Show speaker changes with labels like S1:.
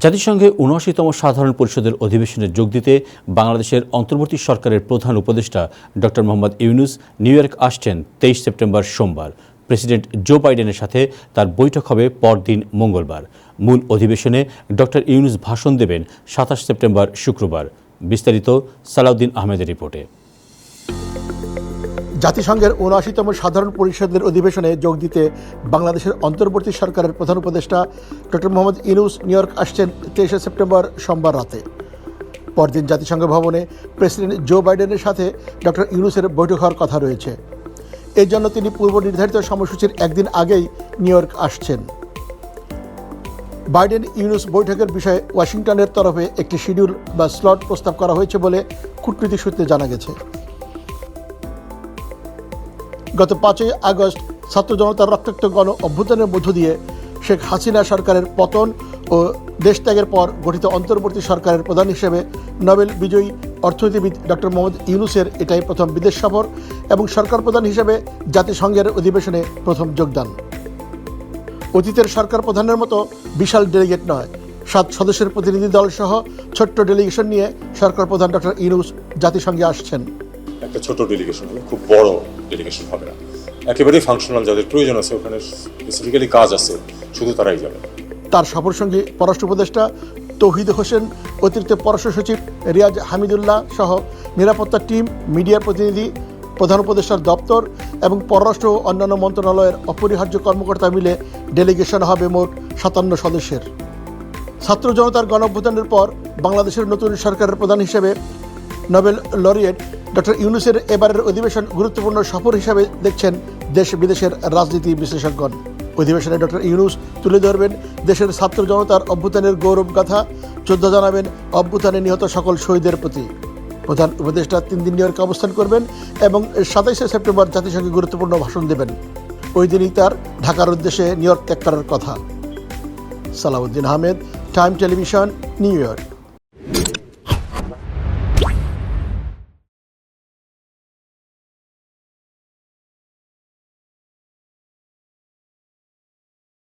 S1: জাতিসংঘে ৭৯তম সাধারণ পরিষদের অধিবেশনে যোগ দিতে বাংলাদেশের অন্তর্বর্তী সরকারের প্রধান উপদেষ্টা doctor Mohammad Yunus new York আসছেন ২৩ সেপ্টেম্বর সোমবার। প্রেসিডেন্ট জো বাইডেনের সাথে তার বৈঠক হবে পরদিন মঙ্গলবার। মূল অধিবেশনে ডক্টর ইউনূস ভাষণ দেবেন ২৭ সেপ্টেম্বর শুক্রবার। বিস্তারিত সালাউদ্দিন আহমেদের রিপোর্টে।
S2: জাতিসংঘের ৭৯তম সাধারণ পরিষদের অধিবেশনে যোগ দিতে বাংলাদেশের অন্তর্বর্তী সরকারের প্রধান উপদেষ্টা doctor Mohammad Yunus new York আসছেন ২৩ সেপ্টেম্বর সোমবার রাতে। পরদিন জাতিসংঘ ভবনে প্রেসিডেন্ট জো বাইডেনের সাথে ডক্টর ইউনূসের বৈঠক হওয়ার কথা রয়েছে। এর জন্য তিনি পূর্ব নির্ধারিত সময়সূচির একদিন আগেই নিউ ইয়র্ক আসছেন। বাইডেন ইউনূস বৈঠকের বিষয়ে ওয়াশিংটনের তরফে একটি শিডিউল বা স্লট প্রস্তাব করা হয়েছে বলে কূটনৈতিক সূত্রে জানা গেছে। গত ৫ই আগস্ট ছাত্র জনতার রক্তাক্ত গণ অভ্যুত্থানের মধ্য দিয়ে শেখ হাসিনা সরকারের পতন ও দেশত্যাগের পর গঠিত অন্তর্বর্তী সরকারের প্রধান হিসেবে নোবেল বিজয়ী অর্থনীতিবিদ ডক্টর মোহাম্মদ ইউনূসের এটাই প্রথম বিদেশ সফর এবং সরকার প্রধান হিসেবে জাতিসংঘের অধিবেশনে প্রথম যোগদান। অতীতের সরকার প্রধানের মতো বিশাল ডেলিগেট নয়, ৭ সদস্যের প্রতিনিধি দল সহ ছোট্ট ডেলিগেশন নিয়ে সরকার প্রধান ডক্টর ইউনূস জাতিসংঘে আসছেন।
S3: একটা ছোট ডেলিগেশন হবে, খুব বড় ডেলিগেশন হবে না, একেবারেই ফাংশনাল, যাদের প্রয়োজন আছে, ওখানে স্পেসিফিক্যালি কাজ আছে, শুধু তারাই যাবে।
S2: তার সফরসঙ্গী পররাষ্ট্র উপদেষ্টা তৌহিদ হোসেন, অতিরিক্ত পররাষ্ট্র সচিব রিয়াজ হামিদুল্লাহ সহ নিরাপত্তা টিম, মিডিয়া প্রতিনিধি, প্রধান উপদেষ্টার দপ্তর এবং পররাষ্ট্র ও অন্যান্য মন্ত্রণালয়ের অপরিহার্য কর্মকর্তা মিলে ডেলিগেশন হবে মোট ৫৭ সদস্যের। ছাত্র জনতার গণঅভ্যুত্থানের পর বাংলাদেশের নতুন সরকারের প্রধান হিসেবে নোবেল লরিয়েট ডক্টর ইউনূসের এবারের অধিবেশন গুরুত্বপূর্ণ সফর হিসাবে দেখছেন দেশ বিদেশের রাজনীতি বিশ্লেষকগণ। অধিবেশনে ডক্টর ইউনূস তুলে ধরবেন দেশের ছাত্র জনতার অভ্যুত্থানের গৌরবগাথা, শ্রদ্ধা জানাবেন অভ্যুত্থানে নিহত সকল শহীদের প্রতি। প্রধান উপদেষ্টা ৩ দিন নিউ ইয়র্কে অবস্থান করবেন এবং ২৭ সেপ্টেম্বর জাতিসংঘে গুরুত্বপূর্ণ ভাষণ দেবেন। ওই দিনই তার ঢাকার উদ্দেশ্যে নিউ ইয়র্ক ত্যাগ করার কথা। Salahuddin Ahmed, time television, new York.